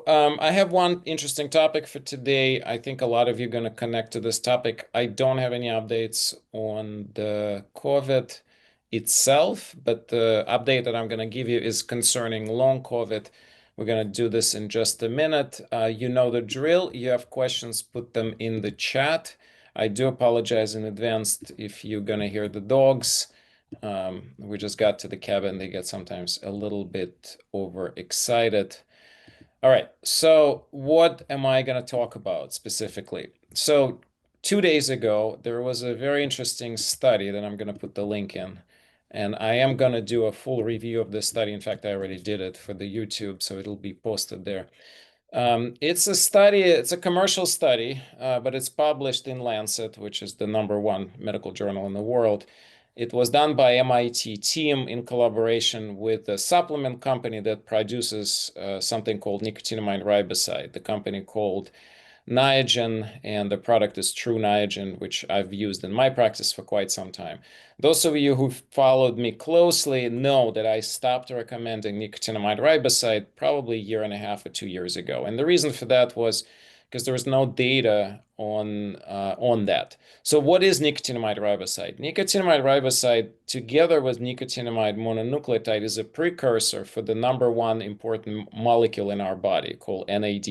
I have one interesting topic for today. I think a lot of you are going to connect to this topic. I don't have any updates on the COVID itself, but the update that I'm going to give you is concerning long COVID. We're going to do this in just a minute. You know the drill. You have questions, put them in the chat. I do apologize in advance if you're going to hear the dogs. We just got to the cabin. They get sometimes a little bit overexcited. All right, so what am I going to talk about specifically? So 2 days ago, there was a very interesting study that I'm going to put the link in. And I am going to do a full review of this study. In fact, I already did it for the YouTube, so it'll be posted there. It's a study, it's a commercial study, but it's published in Lancet, which is the #1 medical journal in the world. It was done by MIT team in collaboration with a supplement company that produces something called nicotinamide riboside, the company called Niagen, and the product is True Niagen, which I've used in my practice for quite some time. Those of you who followed me closely know that I stopped recommending nicotinamide riboside probably a year and a half or 2 years ago. And the reason for that was because there was no data on that. So what is nicotinamide riboside? Nicotinamide riboside, together with nicotinamide mononucleotide, is a precursor for the #1 important molecule in our body called NAD+.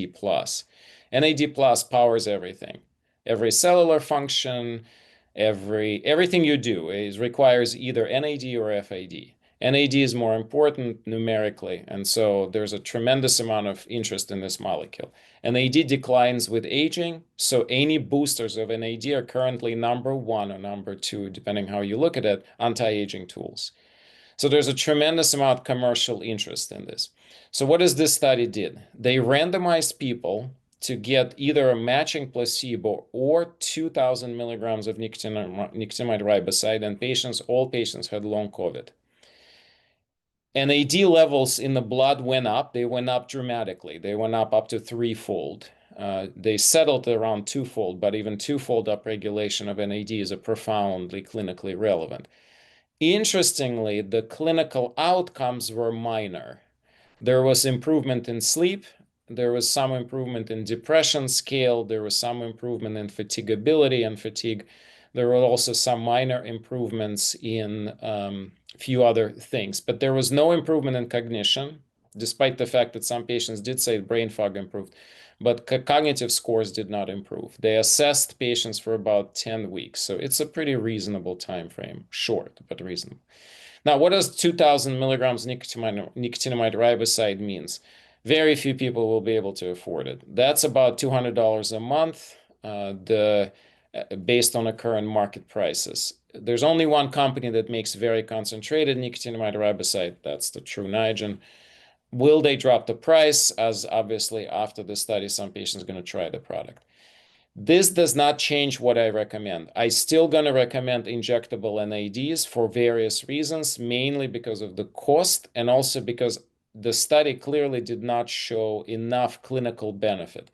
NAD plus powers everything. Every cellular function, everything you do requires either NAD or FAD. NAD is more important numerically, and so there's a tremendous amount of interest in this molecule. NAD declines with aging, so any boosters of NAD are currently #1 or #2, depending how you look at it, anti-aging tools. So there's a tremendous amount of commercial interest in this. So what does this study did? They randomized people to get either a matching placebo or 2,000 milligrams of nicotinamide riboside, and all patients had long COVID. NAD levels in the blood went up. They went up dramatically. They went up to threefold. They settled around twofold, but even twofold upregulation of NAD is a profoundly clinically relevant. Interestingly, the clinical outcomes were minor. There was improvement in sleep. There was some improvement in depression scale. There was some improvement in fatigability and fatigue. There were also some minor improvements in a few other things, but there was no improvement in cognition, despite the fact that some patients did say brain fog improved, but cognitive scores did not improve. They assessed patients for about 10 weeks, so it's a pretty reasonable time frame, short, but reasonable. Now, what does 2,000 milligrams nicotinamide riboside means? Very few people will be able to afford it. That's about $200 a month, based on the current market prices. There's only one company that makes very concentrated nicotinamide riboside. That's the True Niagen. Will they drop the price? As obviously after the study, some patients are going to try the product. This does not change what I recommend. I still going to recommend injectable NADs for various reasons, mainly because of the cost and also because the study clearly did not show enough clinical benefit.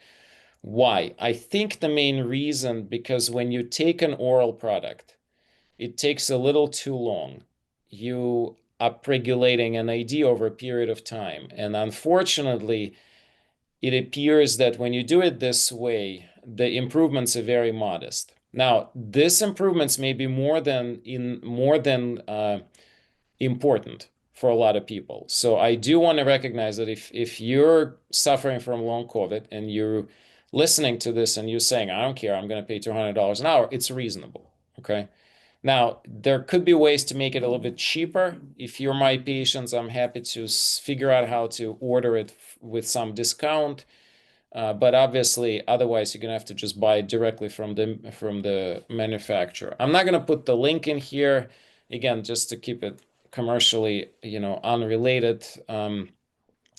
Why? I think the main reason, because when you take an oral product, it takes a little too long. You upregulating NAD over a period of time. And unfortunately, it appears that when you do it this way, the improvements are very modest. Now, these improvements may be more than important for a lot of people. So I do want to recognize that if you're suffering from long COVID and you're listening to this and you're saying, I don't care, I'm going to pay $200 an hour, it's reasonable. Okay. Now, there could be ways to make it a little bit cheaper. If you're my patients, I'm happy to figure out how to order it with some discount. But obviously, otherwise, you're going to have to just buy it directly from the manufacturer. I'm not going to put the link in here, again, just to keep it commercially, unrelated.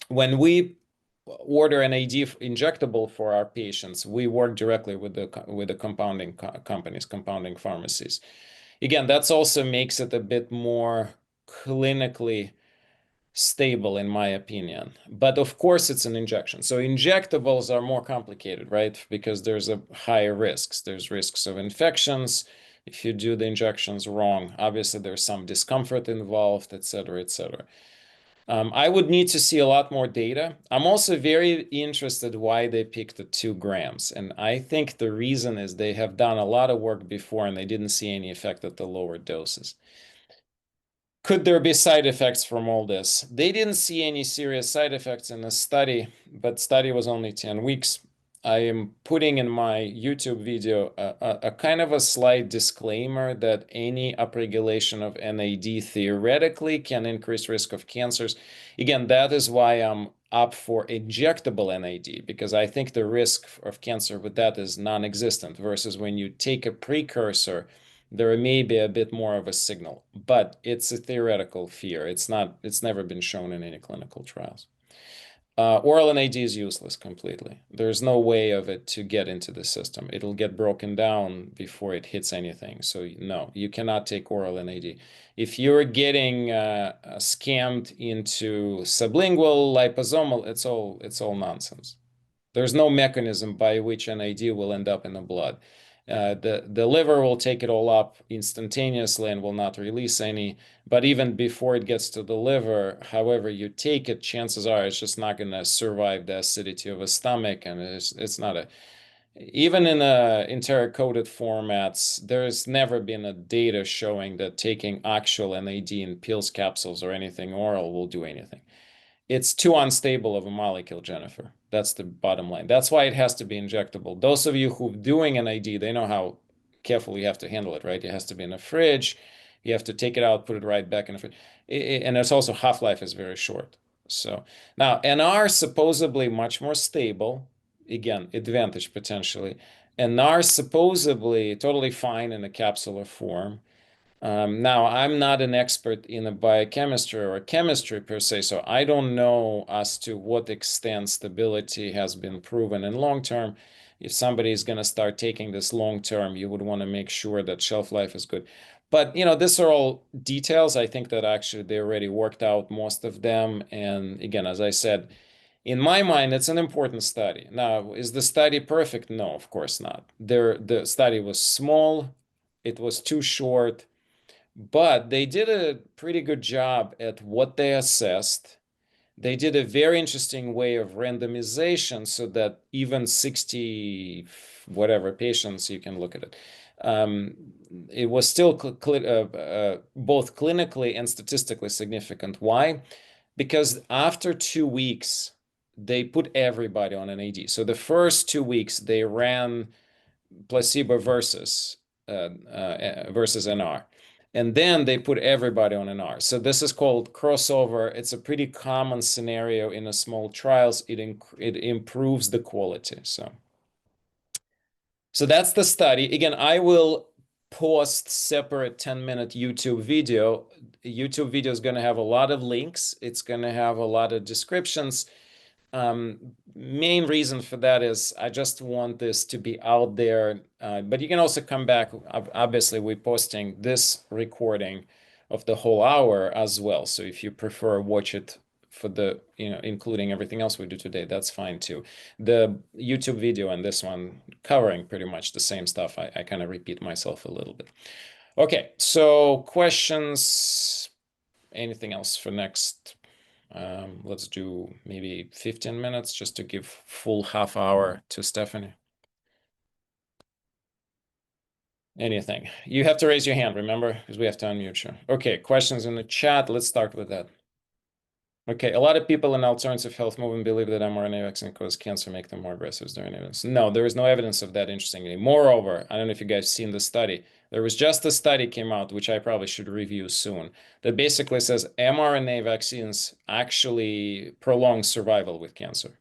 When we order an AD injectable for our patients, we work directly with the compounding companies, compounding pharmacies. Again, that also makes it a bit more clinically stable, in my opinion. But of course, it's an injection. So injectables are more complicated, right? Because there's a higher risks. There's risks of infections if you do the injections wrong. Obviously, there's some discomfort involved, et cetera, et cetera. I would need to see a lot more data. I'm also very interested why they picked the 2 grams. And I think the reason is they have done a lot of work before and they didn't see any effect at the lower doses. Could there be side effects from all this? They didn't see any serious side effects in the study, but study was only 10 weeks. I am putting in my YouTube video a kind of a slight disclaimer that any upregulation of NAD theoretically can increase risk of cancers. Again, that is why I'm up for injectable NAD, because I think the risk of cancer with that is non-existent, versus when you take a precursor, there may be a bit more of a signal, but it's a theoretical fear. It's never been shown in any clinical trials. Oral NAD is useless completely. There's no way of it to get into the system. It'll get broken down before it hits anything. So no, you cannot take oral NAD. If you're getting scammed into sublingual, liposomal, it's all nonsense. There's no mechanism by which NAD will end up in the blood. The liver will take it all up instantaneously and will not release any. But even before it gets to the liver, however you take it, chances are it's just not going to survive the acidity of a stomach, and it's not a. Even in enteric-coated formats, there's never been a data showing that taking actual NAD in pills, capsules, or anything oral will do anything. It's too unstable of a molecule, Jennifer. That's the bottom line. That's why it has to be injectable. Those of you who are doing an ID, they know how careful you have to handle it, right? It has to be in the fridge. You have to take it out, put it right back in the fridge. And it's also half-life is very short. So now NR supposedly much more stable. Again, advantage potentially. NR supposedly totally fine in a capsular form. Now, I'm not an expert in a biochemistry or chemistry per se, so I don't know as to what extent stability has been proven in long term. If somebody is going to start taking this long term, you would want to make sure that shelf life is good. But, these are all details. I think that actually they already worked out most of them. And again, as I said, in my mind, it's an important study. Now, is the study perfect? No, of course not. The study was small, it was too short. But they did a pretty good job at what they assessed. They did a very interesting way of randomization so that even 60 whatever patients, you can look at it. It was still both clinically and statistically significant. Why? Because after 2 weeks, they put everybody on an AD. So the first 2 weeks, they ran placebo versus NR. And then they put everybody on NR. So this is called crossover. It's a pretty common scenario in a small trials. It improves the quality. So that's the study. Again, I will post separate 10-minute YouTube video. YouTube video is going to have a lot of links. It's going to have a lot of descriptions. Main reason for that is I just want this to be out there. But you can also come back. Obviously, we're posting this recording of the whole hour as well. So if you prefer, watch it for the, including everything else we do today, that's fine too. The YouTube video and this one covering pretty much the same stuff. I kind of repeat myself a little bit. Okay, so questions, anything else for next? Let's do maybe 15 minutes just to give full half hour to Stephanie. Anything. You have to raise your hand, remember, because we have to unmute you. Okay, questions in the chat. Let's start with that. Okay, a lot of people in alternative health movement believe that mRNA vaccine causes cancer, make them more aggressive. Is there any evidence? No, there is no evidence of that, interestingly. Moreover, I don't know if you guys seen the study. There was just a study came out, which I probably should review soon, that basically says mRNA vaccines actually prolong survival with cancer.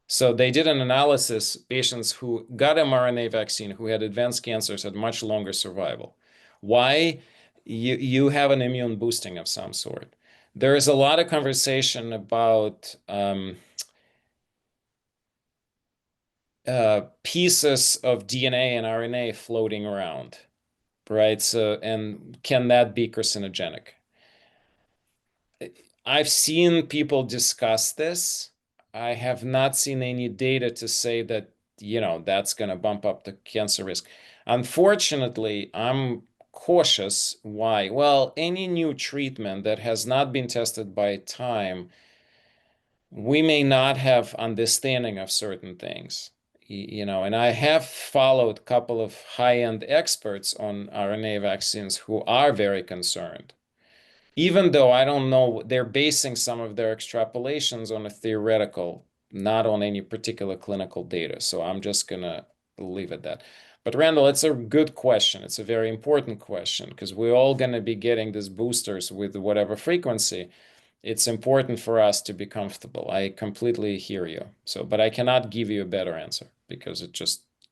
So they did an analysis, patients who got mRNA vaccine, who had advanced cancers, had much longer survival. Why? You have an immune boosting of some sort. There is a lot of conversation about pieces of DNA and RNA floating around, right? So, and can that be carcinogenic? I've seen people discuss this. I have not seen any data to say that, that's going to bump up the cancer risk. Unfortunately, I'm cautious. Why? Well, any new treatment that has not been tested by time, we may not have understanding of certain things. And I have followed a couple of high-end experts on RNA vaccines who are very concerned, even though I don't know, they're basing some of their extrapolations on a theoretical, not on any particular clinical data. So I'm just gonna leave it that. But Randall, it's a good question. It's a very important question because we're all gonna be getting these boosters with whatever frequency. It's important for us to be comfortable. I completely hear you. So, but I cannot give you a better answer because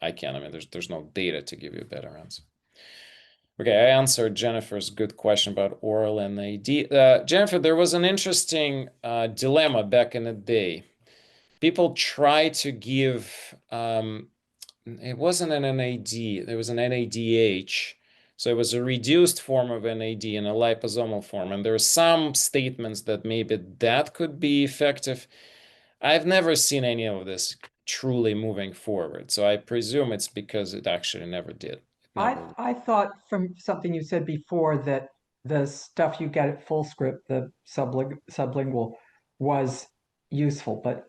I can't. I mean, there's no data to give you a better answer. Okay, I answered Jennifer's good question about oral NAD. Jennifer, there was an interesting dilemma back in the day. People try to give, it wasn't an NAD, there was an NADH. So it was a reduced form of NAD in a liposomal form. And there are some statements that maybe that could be effective. I've never seen any of this truly moving forward. So I presume it's because it actually never did. It never. I thought from something you said before that the stuff you get at Fullscript, the sublingual, was useful, but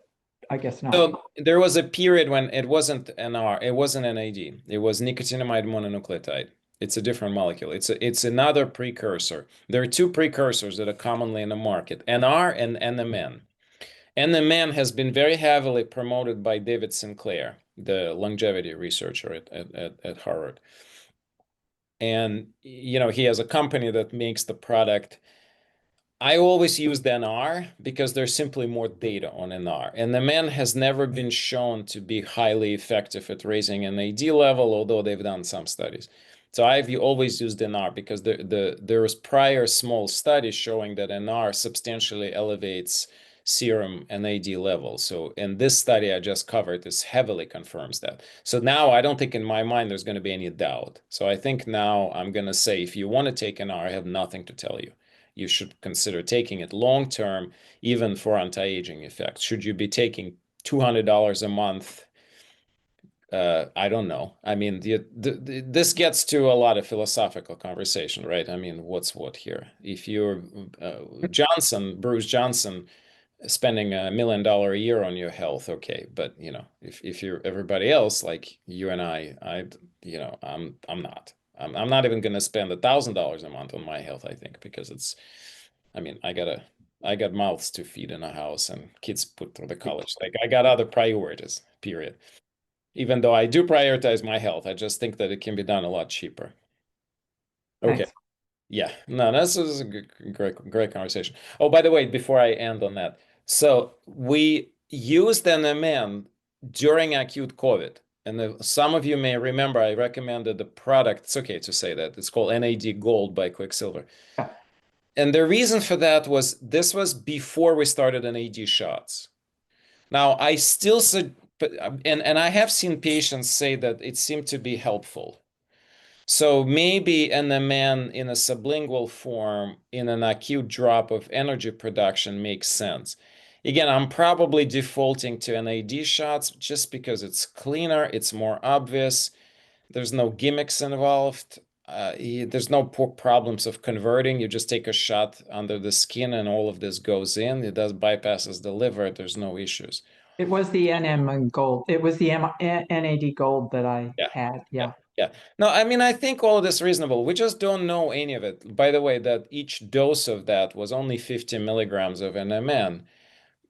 I guess not. So there was a period when it wasn't NR, it wasn't NAD. It was nicotinamide mononucleotide. It's a different molecule. It's another precursor. There are two precursors that are commonly in the market, NR and NMN. NMN has been very heavily promoted by David Sinclair, the longevity researcher at Harvard. And he has a company that makes the product. I always use the NR because there's simply more data on NR. And the man has never been shown to be highly effective at raising an AD level, although they've done some studies. So I've always used NR because there was prior small studies showing that NR substantially elevates serum NAD levels. So in this study I just covered, this heavily confirms that. So now I don't think in my mind there's going to be any doubt. So I think now I'm going to say, if you want to take NR, I have nothing to tell you. You should consider taking it long term, even for anti-aging effects. Should you be taking $200 a month? I don't know. I mean, this gets to a lot of philosophical conversation, right? I mean, what's what here? If you're Bruce Johnson, spending $1 million a year on your health, okay. But if you're everybody else like you and I'm not. I'm not even going to spend $1,000 a month on my health, I think, because I mean, I got mouths to feed in a house and kids put through the college. Like I got other priorities, period. Even though I do prioritize my health, I just think that it can be done a lot cheaper. Okay. Thanks. Yeah. No, this is a great conversation. Oh, by the way, before I end on that, so we used NMN during acute COVID. And some of you may remember I recommended the product. It's okay to say that. It's called NAD Gold by Quicksilver. Yeah. And the reason for that was this was before we started NAD shots. Now, I still said, but and I have seen patients say that it seemed to be helpful. So maybe NMN in a sublingual form in an acute drop of energy production makes sense. Again, I'm probably defaulting to NAD shots just because it's cleaner, it's more obvious. There's no gimmicks involved. There's no problems of converting. You just take a shot under the skin and all of this goes in. It does bypasses the liver. There's no issues. It was the NM and gold. It was the NAD gold that I Yeah. had. Yeah. Yeah. Yeah. No, I mean, I think all of this is reasonable. We just don't know any of it. By the way, that each dose of that was only 50 milligrams of NMN.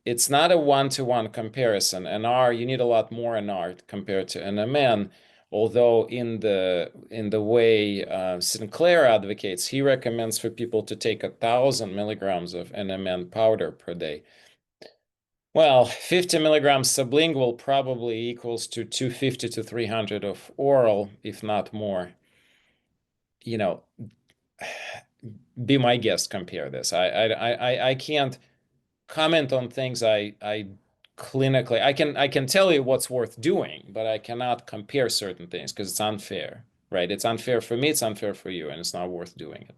It's not a one-to-one comparison. NR, you need a lot more NR compared to NMN. Although in the way Sinclair advocates, he recommends for people to take 1,000 milligrams of NMN powder per day. Well, 50 milligrams sublingual probably equals to 250 to 300 of oral, if not more. You know, be my guest, compare this. I can't comment on things I clinically I can tell you what's worth doing, but I cannot compare certain things because it's unfair, right? It's unfair for me, it's unfair for you, and it's not worth doing it.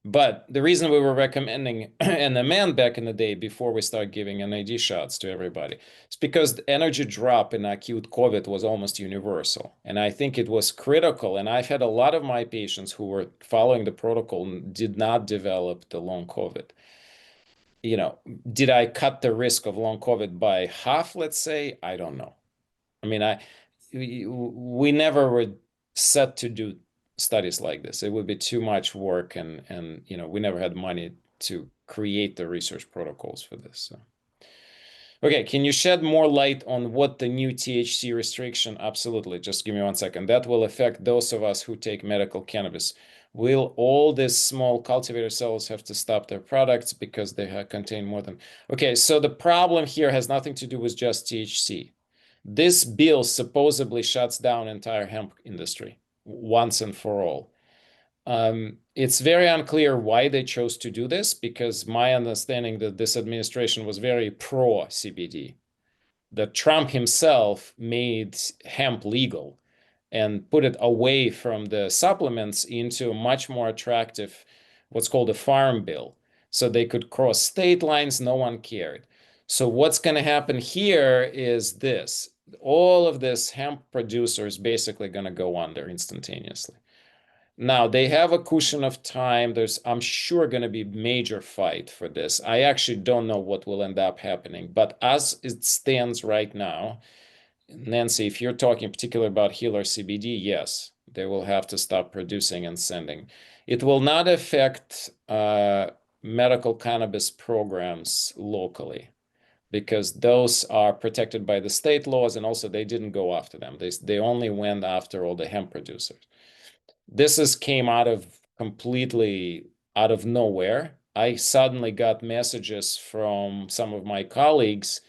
But the reason we were recommending NMN back in the day before we start giving NID shots to everybody is because the energy drop in acute COVID was almost universal. And I think it was critical. And I've had a lot of my patients who were following the protocol and did not develop the long COVID. You know, did I cut the risk of long COVID by half, let's say? I don't know. I mean, we never were set to do studies like this. It would be too much work, and we never had money to create the research protocols for this. So. Okay, can you shed more light on what the new THC restriction? Absolutely. Just give me 1 second. That will affect those of us who take medical cannabis. Will all these small cultivator cells have to stop their products because they contain more than... Okay, so the problem here has nothing to do with just THC. This bill supposedly shuts down entire hemp industry once and for all. It's very unclear why they chose to do this, because my understanding that this administration was very pro CBD, that Trump himself made hemp legal and put it away from the supplements into a much more attractive, what's called a farm bill. So they could cross state lines, no one cared. So what's going to happen here is this. All of this hemp producers basically going to go under instantaneously. Now they have a cushion of time. There's, I'm sure, going to be major fight for this. I actually don't know what will end up happening, but as it stands right now, Nancy, if you're talking particularly about healer CBD, yes, they will have to stop producing and sending. It will not affect medical cannabis programs locally, because those are protected by the state laws, and also they didn't go after them. They only went after all the hemp producers. This came out of completely out of nowhere. I suddenly got messages from some of my colleagues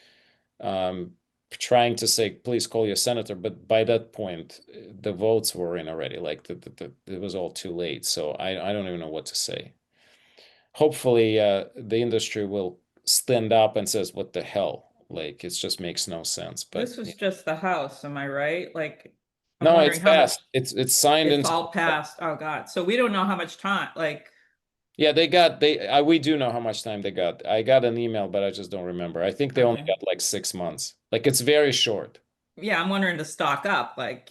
um, trying to say, please call your senator. But by that point, the votes were in already. Like it was all too late. So I don't even know what to say. Hopefully, the industry will stand up and says, what the hell? Like, it just makes no sense. But This was just the House, am I right? Like, I'm no, it's wondering how much passed. It's signed it's into all passed. Oh God. So we don't know how much time, like, Yeah, we do know how much time they got. I got an email, but I just don't remember. I think they only okay. got like 6 months. Like it's very short. Yeah, I'm wondering to stock up, like,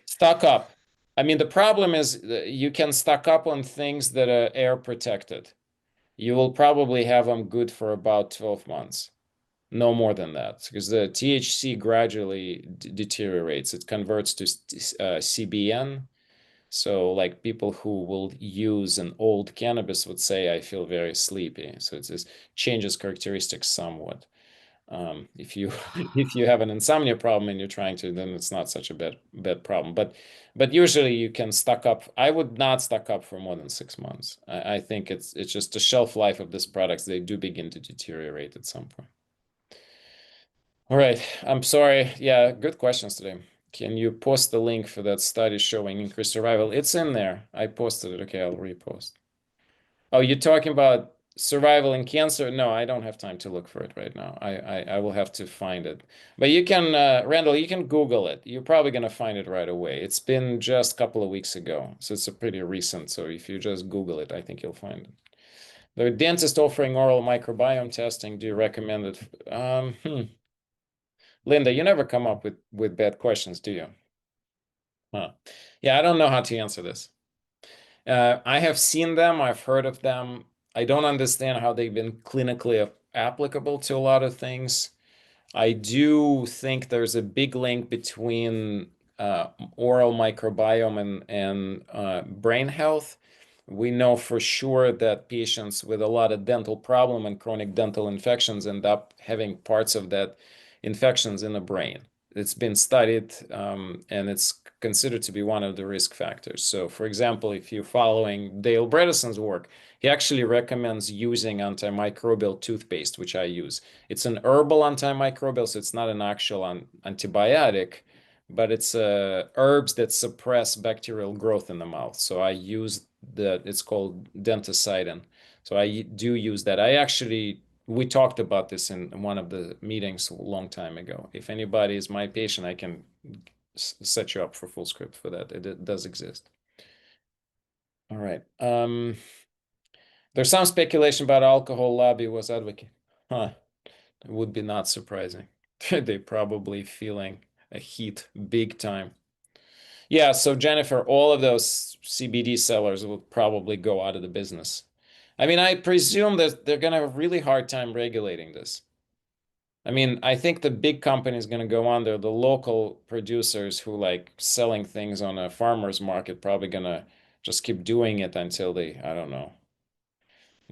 Stock up. I mean, the problem is you can stock up on things that are air protected. You will probably have them good for about 12 months. No more than that, because the THC gradually deteriorates. It converts to CBN. So, like people who will use an old cannabis would say, I feel very sleepy. So it just changes characteristics somewhat. If you if you have an insomnia problem and you're trying to, then it's not such a bad problem. But usually you can stock up. I would not stock up for more than 6 months. I think it's just the shelf life of these products. They do begin to deteriorate at some point. All right. I'm sorry. Yeah, good questions today. Can you post the link for that study showing increased survival? It's in there. I posted it. Okay, I'll repost. Oh, you're talking about survival in cancer? No, I don't have time to look for it right now. I will have to find it. But you can, Randall, you can Google it. You're probably gonna find it right away. It's been just a couple of weeks ago, so it's a pretty recent. So if you just Google it, I think you'll find it. The dentist offering oral microbiome testing. Do you recommend it? Linda, you never come up with bad questions, do you? Huh. Yeah, I don't know how to answer this. I have seen them, I've heard of them. I don't understand how they've been clinically applicable to a lot of things. I do think there's a big link between oral microbiome and brain health. We know for sure that patients with a lot of dental problem and chronic dental infections end up having parts of that infections in the brain. It's been studied, and it's considered to be one of the risk factors. So, for example, if you're following Dale Bredesen's work, he actually recommends using antimicrobial toothpaste, which I use. It's an herbal antimicrobial, so it's not an actual antibiotic, but it's herbs that suppress bacterial growth in the mouth. So I use it's called denticidin. So I do use that. We talked about this in one of the meetings a long time ago. If anybody is my patient, I can set you up for full script for that. It does exist. All right. There's some speculation about alcohol lobby was advocate. Huh. It would be not surprising. They probably feeling a heat big time. Yeah, so Jennifer, all of those CBD sellers will probably go out of the business. I mean, I presume that they're going to have a really hard time regulating this. I mean, I think the big company is going to go under. The local producers who like selling things on a farmer's market probably going to just keep doing it until they, I don't know.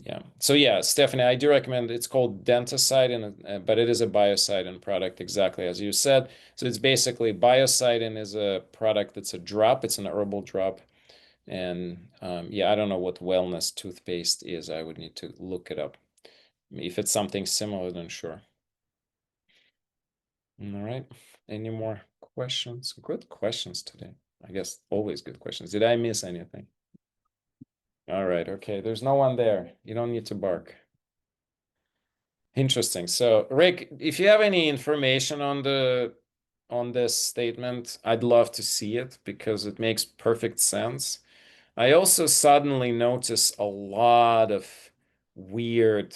Yeah. So yeah, Stephanie, I do recommend it's called Denticide, but it is a biocidin product, exactly as you said. So it's basically biocidin is a product that's a drop. It's an herbal drop. And yeah, I don't know what wellness toothpaste is. I would need to look it up. If it's something similar, then sure. All right. Any more questions? Good questions today. I guess always good questions. Did I miss anything? All right. Okay. There's no one there. You don't need to bark. Interesting. So, Rick, if you have any information on this statement, I'd love to see it because it makes perfect sense. I also suddenly notice a lot of weird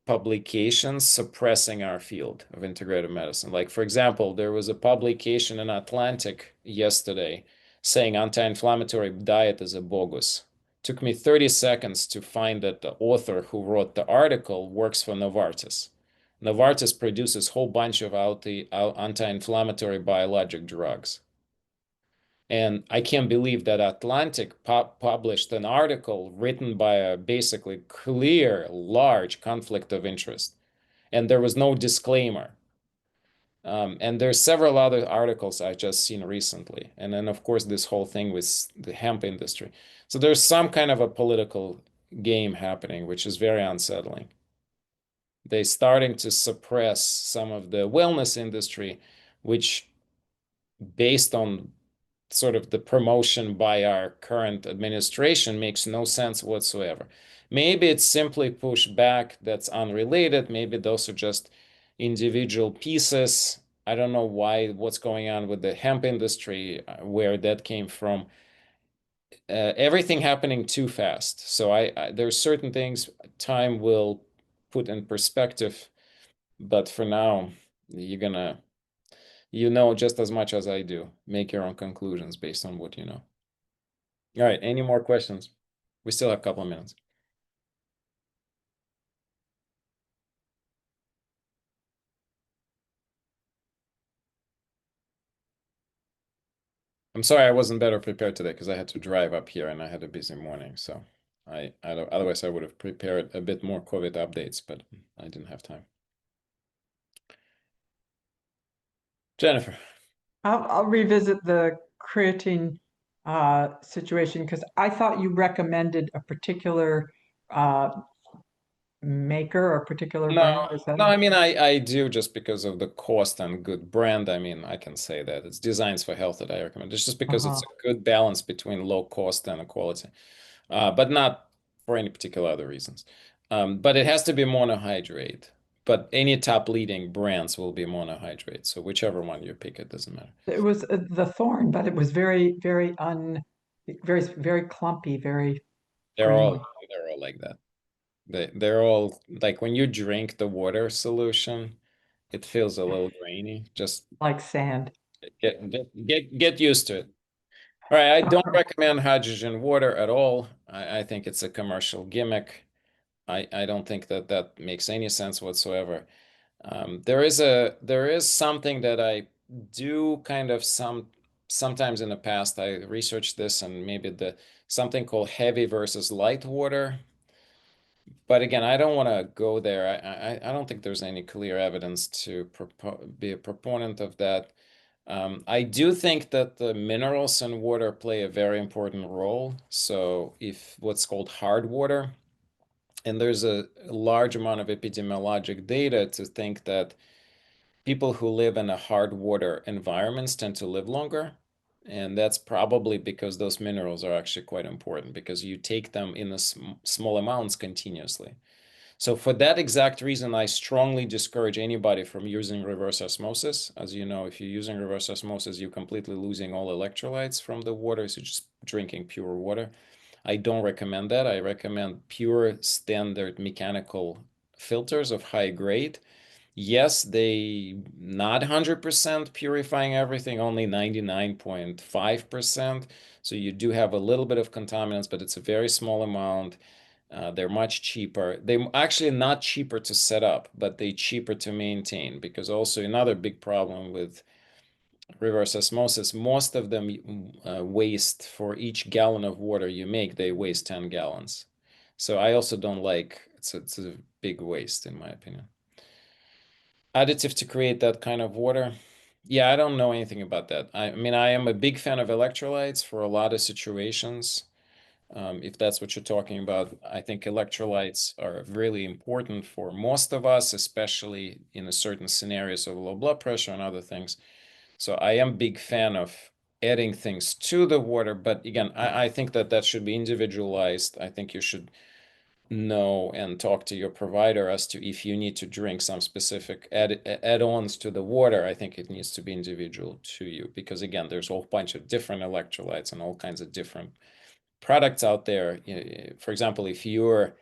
publications suppressing our field of integrative medicine. Like, for example, there was a publication in Atlantic yesterday saying anti-inflammatory diet is a bogus. Took me 30 seconds to find that the author who wrote the article works for Novartis. Novartis produces a whole bunch of anti-inflammatory biologic drugs. And I can't believe that Atlantic published an article written by a basically clear, large conflict of interest. And there was no disclaimer. And there's several other articles I've just seen recently. And then, of course, this whole thing with the hemp industry. So there's some kind of a political game happening, which is very unsettling. They're starting to suppress some of the wellness industry, which, based on sort of the promotion by our current administration, makes no sense whatsoever. Maybe it's simply pushback that's unrelated. Maybe those are just individual pieces. I don't know what's going on with the hemp industry, where that came from. Everything happening too fast. So there's certain things time will put in perspective, but for now, you know just as much as I do. Make your own conclusions based on what you know. All right, any more questions? We still have a couple of minutes. I'm sorry I wasn't better prepared today because I had to drive up here and I had a busy morning. So otherwise I would have prepared a bit more COVID updates, but I didn't have time. Jennifer. I'll revisit the creatine situation because I thought you recommended a particular maker or particular brand. Is that No, I mean I do just because of the cost and good brand. I mean, I can say that it's Designs for Health that I recommend. It's just because it's a good balance between low cost and quality, but not for any particular other reasons. But it has to be monohydrate. But any top leading brands will be monohydrate. So whichever one you pick, it doesn't matter. It was the Thorn, but it was very, very very clumpy, very They're grainy, all they're all like that. They're all like when you drink the water solution, it feels a little grainy. Just like sand. get used to it. All right, I don't recommend hydrogen water at all. I think it's a commercial gimmick. I don't think that makes any sense whatsoever. There is something that I do kind of sometimes in the past. I researched this and maybe something called heavy versus light water. But again, I don't want to go there. I don't think there's any clear evidence to be a proponent of that. I do think that the minerals in water play a very important role. So if what's called hard water, and there's a large amount of epidemiologic data to think that people who live in a hard water environments tend to live longer. And that's probably because those minerals are actually quite important because you take them in small amounts continuously. So for that exact reason, I strongly discourage anybody from using reverse osmosis. As you know, if you're using reverse osmosis, you're completely losing all electrolytes from the water. So just drinking pure water. I don't recommend that. I recommend pure standard mechanical filters of high grade. Yes, they not 100% purifying everything, only 99.5%. So you do have a little bit of contaminants, but it's a very small amount. They're much cheaper. They're actually not cheaper to set up, but they're cheaper to maintain, because also another big problem with reverse osmosis, most of them waste, for each gallon of water you make, they waste 10 gallons. So I also don't like, it's a big waste in my opinion. Additive to create that kind of water. Yeah, I don't know anything about that. I mean, I am a big fan of electrolytes for a lot of situations. If that's what you're talking about, I think electrolytes are really important for most of us, especially in a certain scenarios of low blood pressure and other things. So I am a big fan of adding things to the water, but again, I think that should be individualized. I think you should know and talk to your provider as to if you need to drink some specific add-ons to the water. I think it needs to be individual to you, because again, there's a whole bunch of different electrolytes and all kinds of different products out there. For example, if you're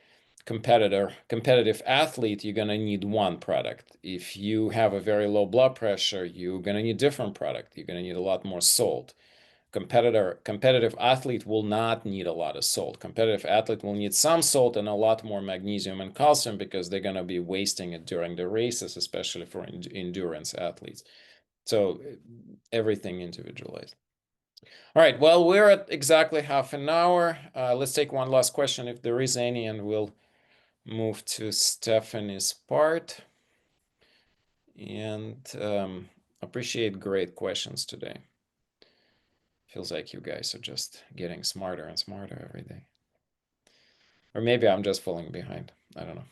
competitive athlete, you're going to need one product. If you have a very low blood pressure, you're going to need different product. You're going to need a lot more salt. Competitive athlete will not need a lot of salt. Competitive athlete will need some salt and a lot more magnesium and calcium, because they're going to be wasting it during the races, especially for endurance athletes. So everything individualized. All right, well, we're at exactly half an hour. Let's take one last question if there is any, and we'll move to Stephanie's part. And appreciate great questions today. Feels like you guys are just getting smarter and smarter every day. Or maybe I'm just falling behind. I don't know.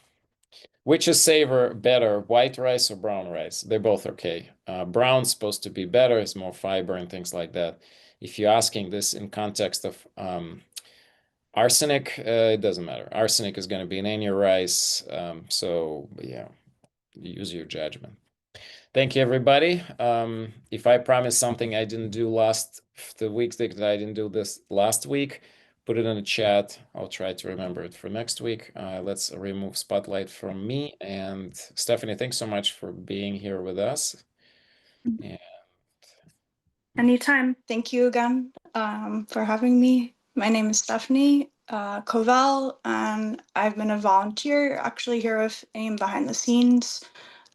Which is safer better, white rice or brown rice? They're both okay. Brown's supposed to be better, it's more fiber and things like that. If you're asking this in context of arsenic, it doesn't matter. Arsenic is going to be in any rice. So yeah, use your judgment. Thank you, everybody. If I promise something I didn't do the weeks that I didn't do this last week, put it in the chat. I'll try to remember it for next week. Let's remove spotlight from me. And Stephanie, thanks so much for being here with us. And anytime. Thank you again for having me. My name is Stephanie Covell, and I've been a volunteer actually here with AIM behind the scenes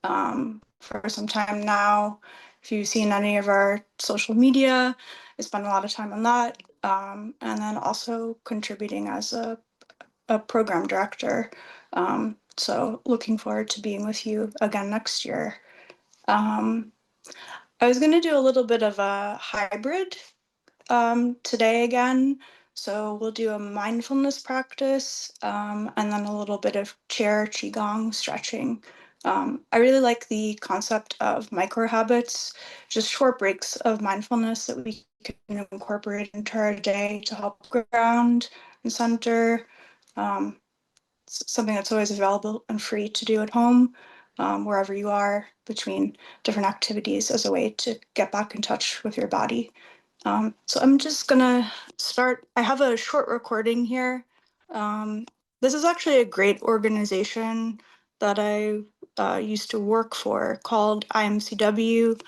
for some time now. If you've seen any of our social media, I spend a lot of time on that. And then also contributing as a program director. So looking forward to being with you again next year. I was going to do a little bit of a hybrid today again. So we'll do a mindfulness practice and then a little bit of chair qigong stretching. I really like the concept of micro habits, just short breaks of mindfulness that we can incorporate into our day to help ground and center. Something that's always available and free to do at home, wherever you are, between different activities, as a way to get back in touch with your body. So I'm just gonna start. I have a short recording here. This is actually a great organization that I used to work for, called IMCW.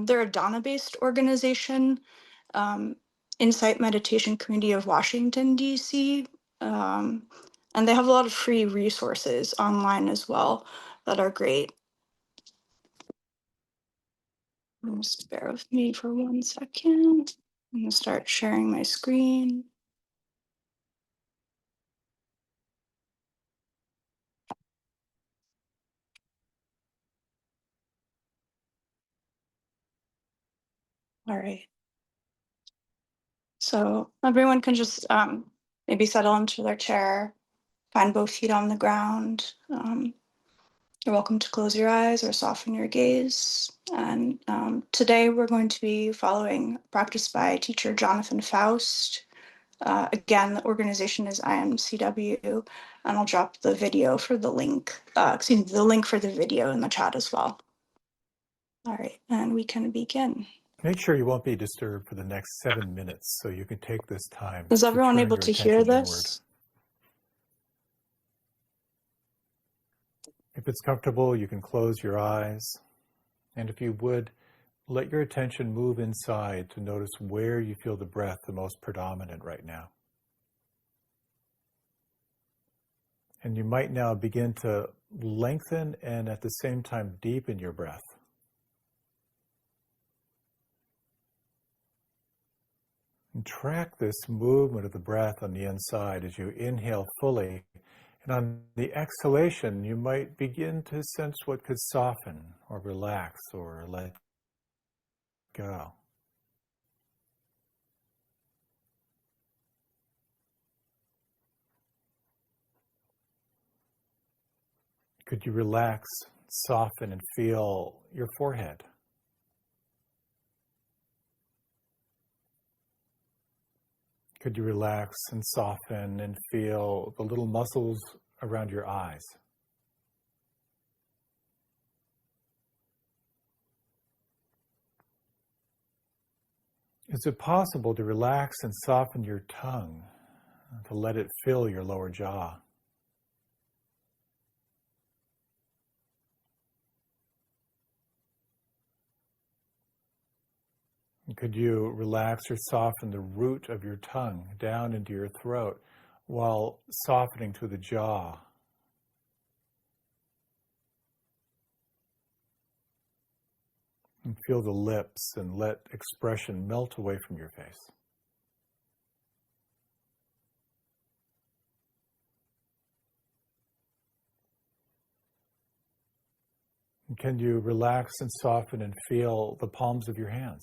They're a Dana-based organization, Insight Meditation Community of Washington, D.C. And they have a lot of free resources online as well that are great. Just bear with me for 1 second. I'm gonna start sharing my screen. All right. So everyone can just maybe settle into their chair, find both feet on the ground. You're welcome to close your eyes or soften your gaze. And today we're going to be following practice by teacher Jonathan Faust. Again, the organization is IMCW, and I'll drop the video for the link, the link for the video in the chat as well. All right, and we can begin. Make sure you won't be disturbed for the next 7 minutes, so you can take this time Is to everyone turn able your to hear attention inward. this? If it's comfortable, you can close your eyes. And if you would, let your attention move inside to notice where you feel the breath the most predominant right now. And you might now begin to lengthen and at the same time deepen your breath. And track this movement of the breath on the inside as you inhale fully. And on the exhalation, you might begin to sense what could soften or relax or let go. Could you relax, soften, and feel your forehead? Could you relax and soften and feel the little muscles around your eyes? Is it possible to relax and soften your tongue, to let it fill your lower jaw? Could you relax or soften the root of your tongue down into your throat while softening through the jaw? And feel the lips and let expression melt away from your face. And can you relax and soften and feel the palms of your hands?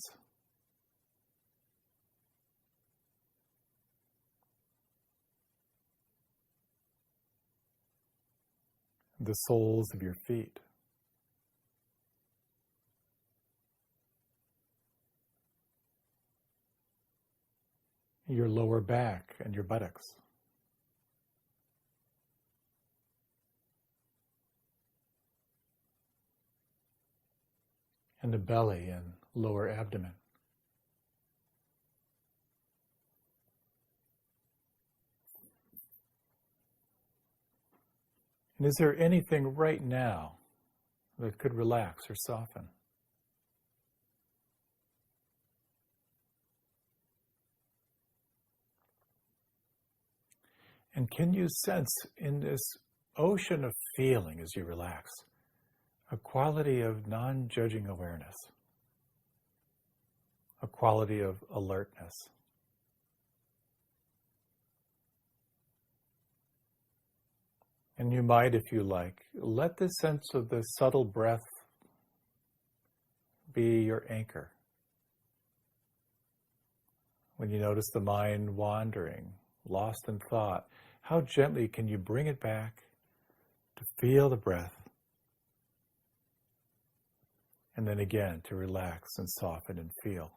The soles of your feet. Your lower back and your buttocks. And the belly and lower abdomen. And is there anything right now that could relax or soften? And can you sense in this ocean of feeling as you relax, a quality of non-judging awareness, a quality of alertness? And you might, if you like, let the sense of the subtle breath be your anchor. When you notice the mind wandering, lost in thought, how gently can you bring it back to feel the breath, and then again to relax and soften and feel.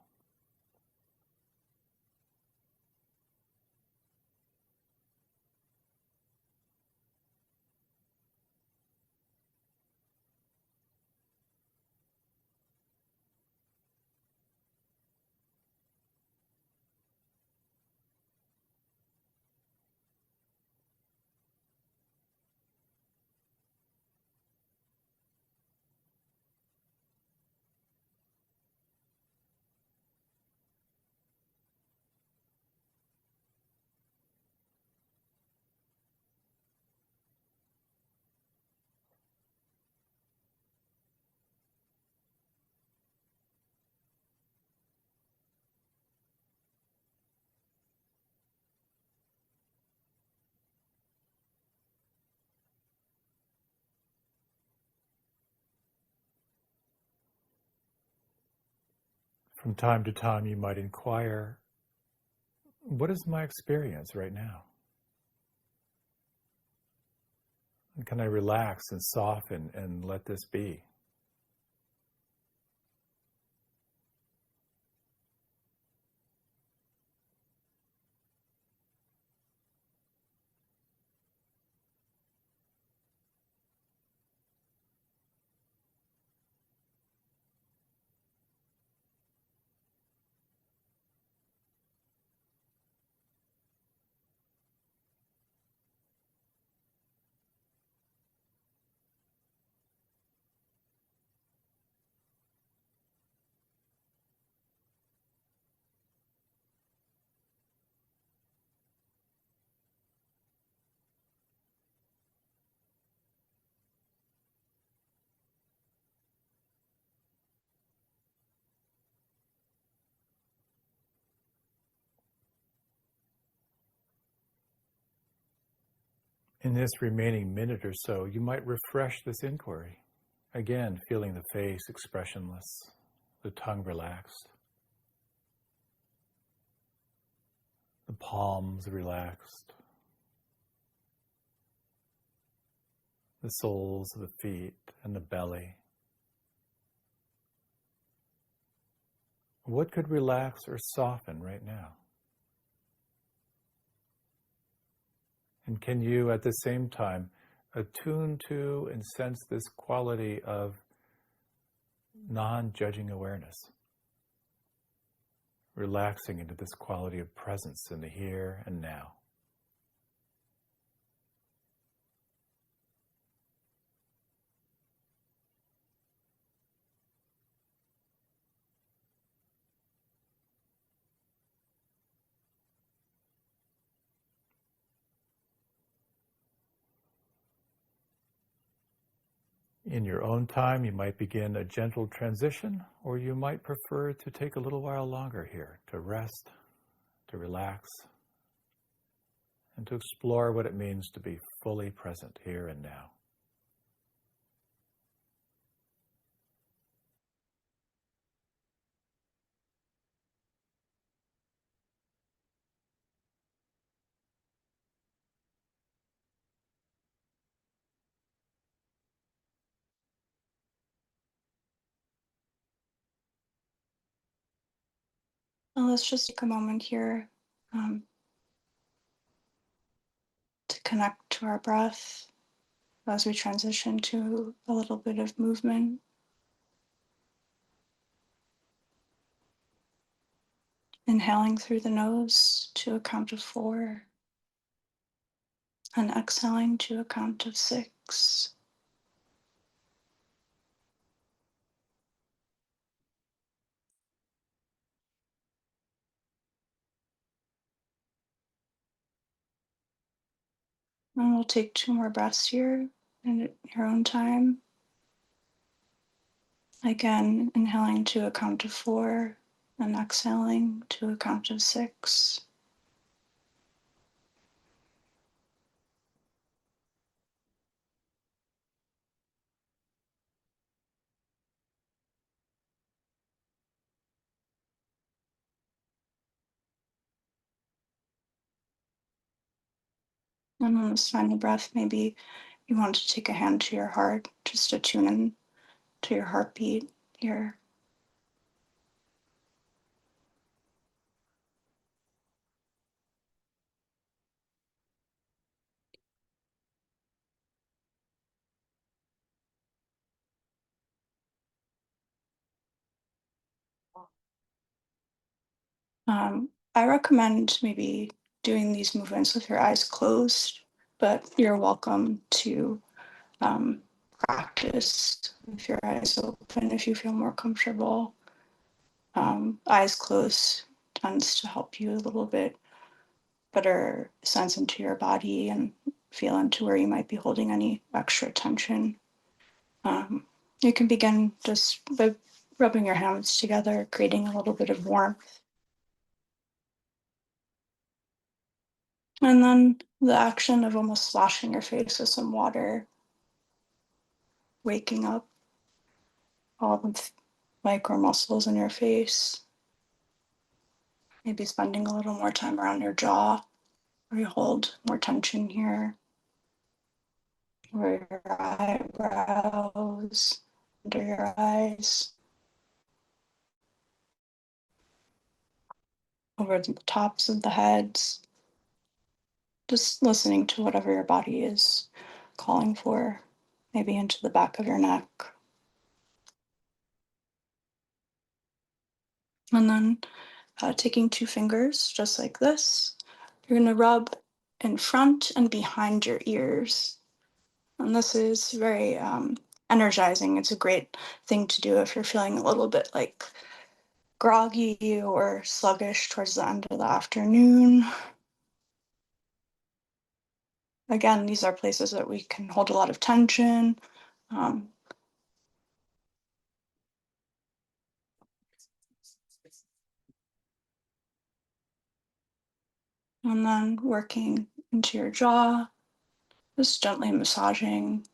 From time to time, you might inquire, what is my experience right now? And can I relax and soften and let this be? In this remaining minute or so, you might refresh this inquiry. Again, feeling the face expressionless, the tongue relaxed, the palms relaxed, the soles of the feet and the belly. What could relax or soften right now? And can you at the same time attune to and sense this quality of non-judging awareness? Relaxing into this quality of presence in the here and now. In your own time, you might begin a gentle transition, or you might prefer to take a little while longer here to rest, to relax, and to explore what it means to be fully present here and now. Now let's just take a moment here to connect to our breath as we transition to a little bit of movement. Inhaling through the nose to a count of 4, and exhaling to a count of 6. And we'll take 2 more breaths here in your own time. Again, inhaling to a count of 4 and exhaling to a count of 6. And on this final breath, maybe you want to take a hand to your heart, just to tune in to your heartbeat here. I recommend maybe doing these movements with your eyes closed, but you're welcome to practice with your eyes open if you feel more comfortable. Eyes closed tends to help you a little bit better sense into your body and feel into where you might be holding any extra tension. You can begin just by rubbing your hands together, creating a little bit of warmth. And then the action of almost splashing your face with some water, waking up all the micro muscles in your face. Maybe spending a little more time around your jaw, where you hold more tension here, over your eyebrows, under your eyes, over the tops of the heads. Just listening to whatever your body is calling for, maybe into the back of your neck. And then taking 2 fingers, just like this, you're going to rub in front and behind your ears. And this is very energizing. It's a great thing to do if you're feeling a little bit like groggy or sluggish towards the end of the afternoon. Again, these are places that we can hold a lot of tension. And then working into your jaw, Just gently massaging.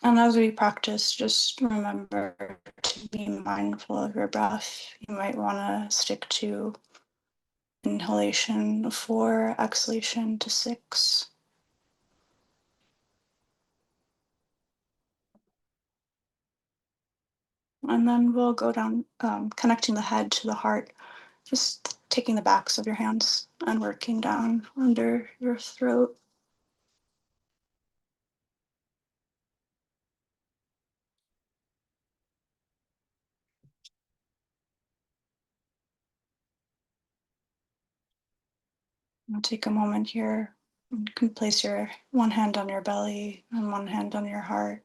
And as we practice, just remember to be mindful of your breath. You might want to stick to inhalation 4, exhalation to 6. And then we'll go down, connecting the head to the heart, just taking the backs of your hands and working down under your throat. I'll take a moment here. You can place your one hand on your belly and one hand on your heart.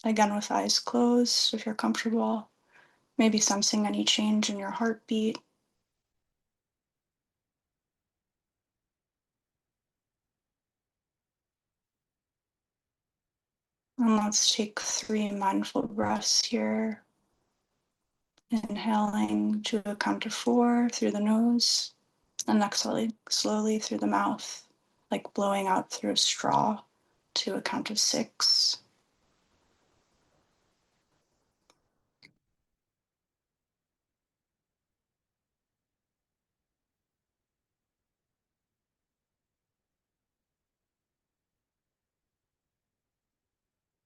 Again, with eyes closed, if you're comfortable, maybe sensing any change in your heartbeat. And let's take 3 mindful breaths here. Inhaling to a count of 4 through the nose and exhaling slowly through the mouth, like blowing out through a straw to a count of 6.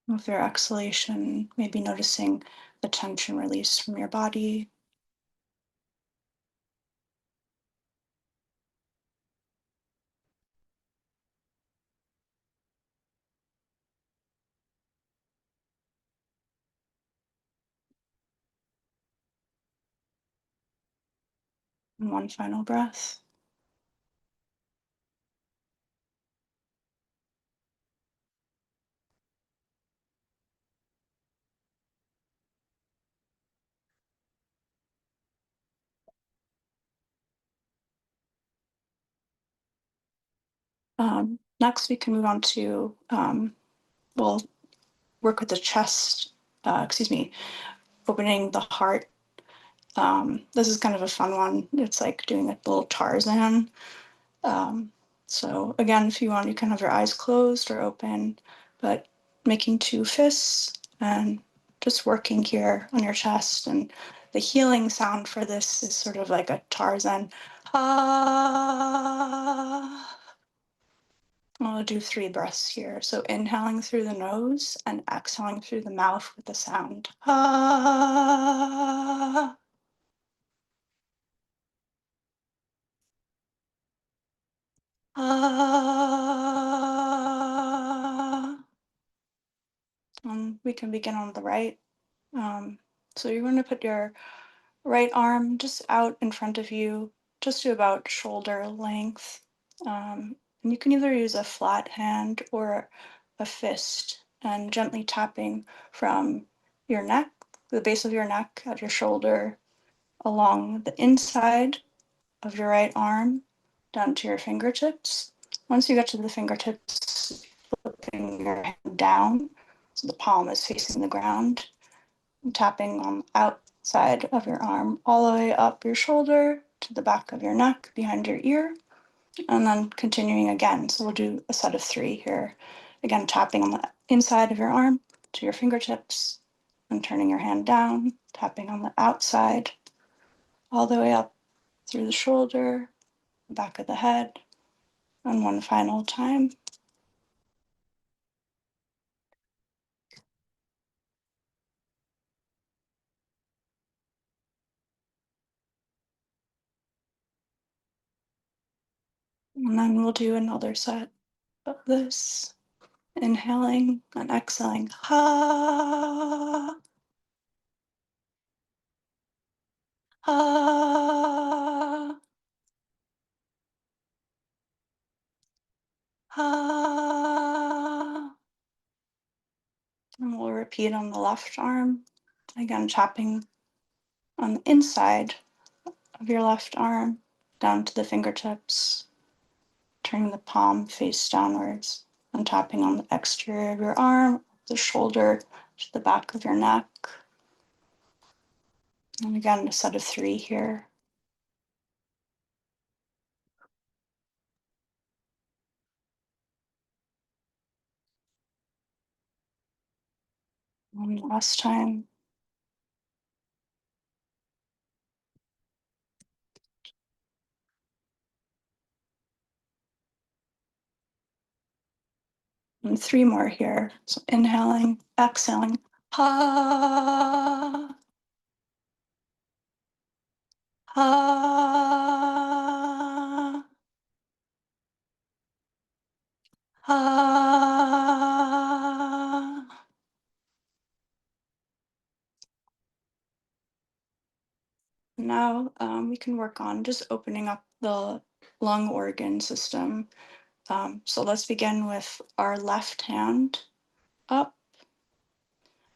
With your exhalation, maybe noticing the tension release from your body. And one final breath. Next, we can move on to, we'll work with the chest, opening the heart. This is kind of a fun one. It's like doing a little Tarzan. So again, if you want, you can have your eyes closed or open, but making 2 fists and just working here on your chest. And the healing sound for this is sort of like a Tarzan. Ah. I'll do 3 breaths here. So inhaling through the nose and exhaling through the mouth with the sound. Ah. Ah. We can begin on the right. So you're going to put your right arm just out in front of you, just to about shoulder length. And you can either use a flat hand or a fist, and gently tapping from your neck, the base of your neck at your shoulder, along the inside of your right arm, down to your fingertips. Once you get to the fingertips, flipping your hand down, so the palm is facing the ground, and tapping on the outside of your arm, all the way up your shoulder to the back of your neck, behind your ear, and then continuing again. So we'll do a set of 3 here. Again, tapping on the inside of your arm to your fingertips, and turning your hand down, tapping on the outside, all the way up through the shoulder, back of the head, and one final time. And then we'll do another set of this. Inhaling and exhaling. Ha, ha, ha. And we'll repeat on the left arm. Again, tapping on the inside of your left arm, down to the fingertips, turning the palm face downwards, and tapping on the exterior of your arm, the shoulder to the back of your neck. And again, a set of 3 here. One last time. And 3 more here. So inhaling, exhaling. Ha, ha, ha. Now we can work on just opening up the lung organ system. So let's begin with our left hand up.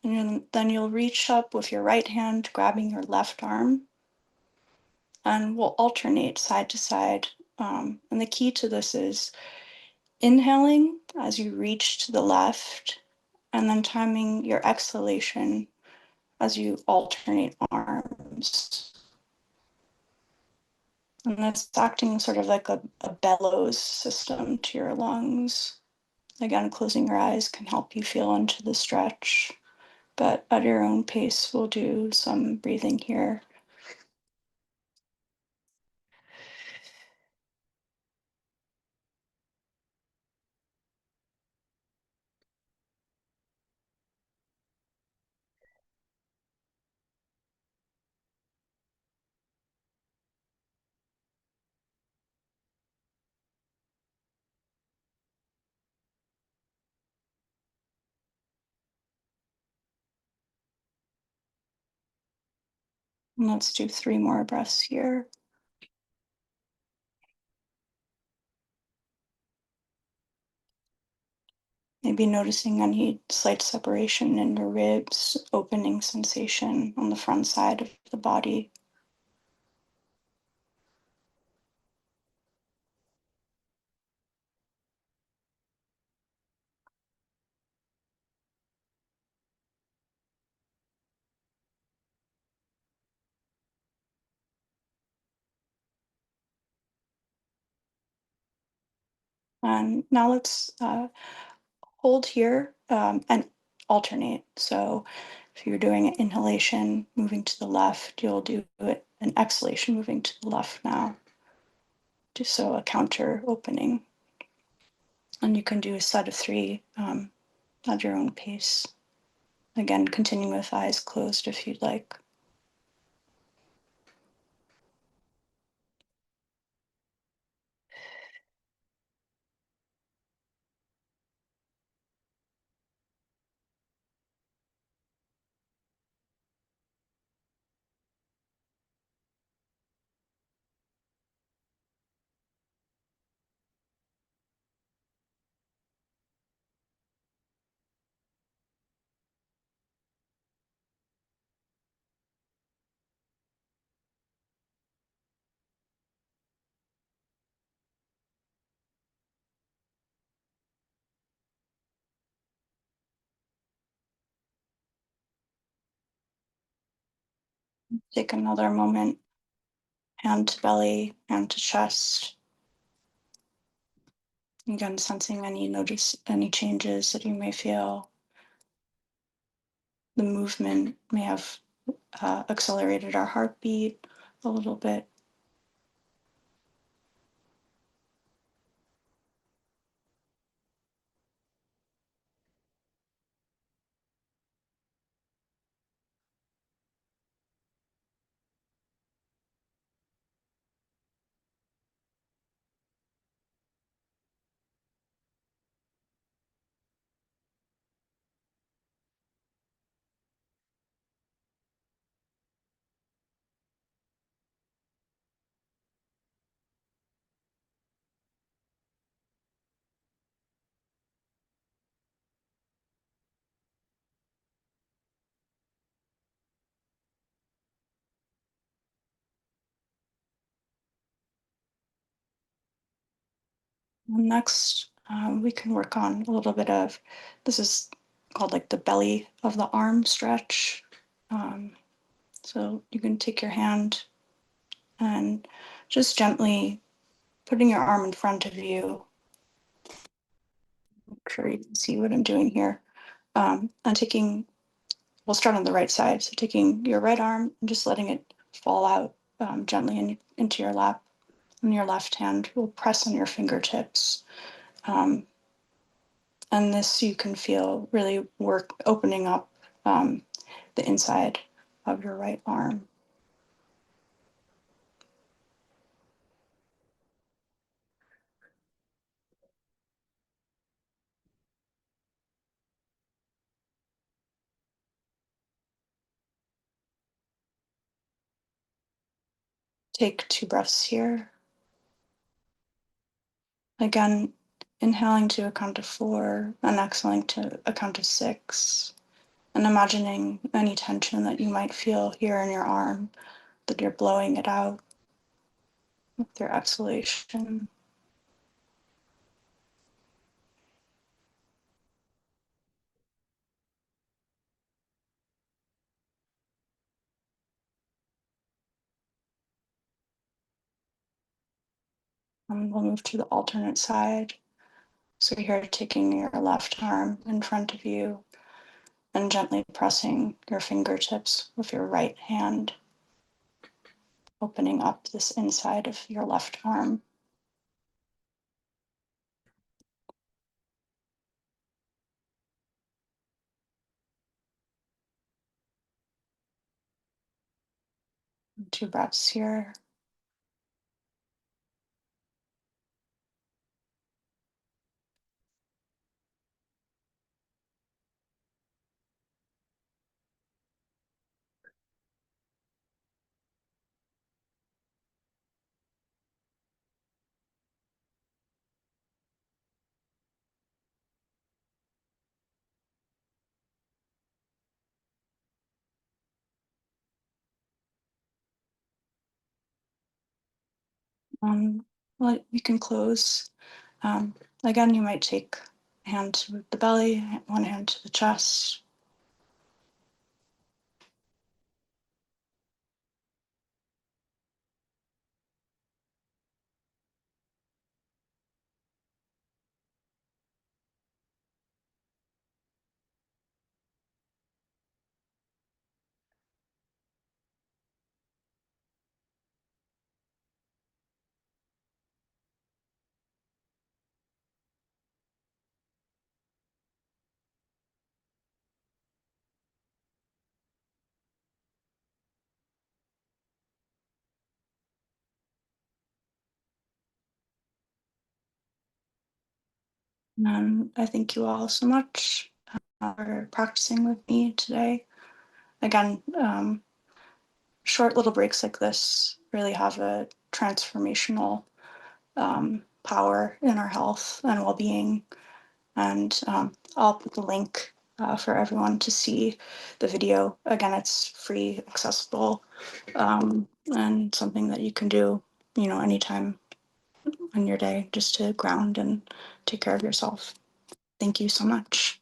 And then you'll reach up with your right hand, grabbing your left arm. And we'll alternate side to side. And the key to this is inhaling as you reach to the left, and then timing your exhalation as you alternate arms. And that's acting sort of like a bellows system to your lungs. Again, closing your eyes can help you feel into the stretch, but at your own pace, we'll do some breathing here. And let's do 3 more breaths here. Maybe noticing any slight separation in your ribs, opening sensation on the front side of the body. And now let's hold here and alternate. So if you're doing an inhalation, moving to the left, you'll do it an exhalation, moving to the left now. Just so a counter opening. And you can do a set of 3 at your own pace. Again, continuing with eyes closed if you'd like. Take another moment, hand to belly, hand to chest. Again, sensing any changes that you may feel. The movement may have accelerated our heartbeat a little bit. Next, we can work on a little bit of, this is called like the belly of the arm stretch. So you can take your hand and just gently putting your arm in front of you. Make sure you can see what I'm doing here. And taking we'll start on the right side. So taking your right arm and just letting it fall out gently into your lap. And your left hand will press on your fingertips. And this you can feel really opening up the inside of your right arm. Take 2 breaths here. Again, inhaling to a count of 4 and exhaling to a count of 6. And imagining any tension that you might feel here in your arm, that you're blowing it out with your exhalation. And we'll move to the alternate side. So here, taking your left arm in front of you and gently pressing your fingertips with your right hand, opening up this inside of your left arm. And 2 breaths here. Well, you can close. Again, you might take a hand to the belly, one hand to the chest. And I thank you all so much for practicing with me today. Again, short little breaks like this really have a transformational power in our health and well-being. And I'll put the link for everyone to see the video. Again, it's free, accessible, and something that you can do, anytime in your day just to ground and take care of yourself. Thank you so much.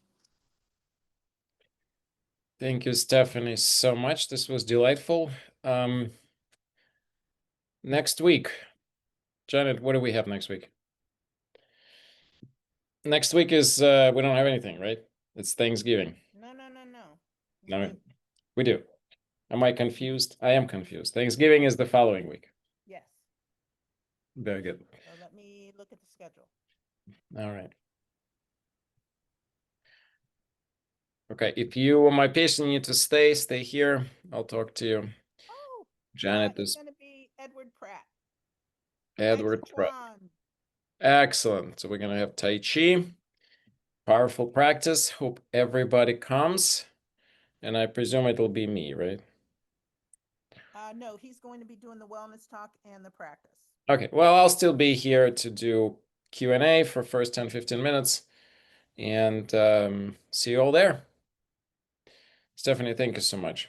Thank you, Stephanie, so much. This was delightful. Next week, Janet, what do we have next week? Next week is we don't have anything, right? It's Thanksgiving. No. No, we do. Am I confused? I am confused. Thanksgiving is the following week. Yes. Very good. So let me look at the schedule. All right. Okay, if you or my patient need to stay here. I'll talk to you. Oh, Janet, it's this going to be Edward Pratt. Edward Tai Chi Pratt. Chuan. Excellent. So we're gonna have Tai Chi. Powerful practice. Hope everybody comes. And I presume it'll be me, right? No, he's going to be doing the wellness talk and the practice. Okay, well, I'll still be here to do Q&A for first 10-15 minutes. And see you all there. Stephanie, thank you so much.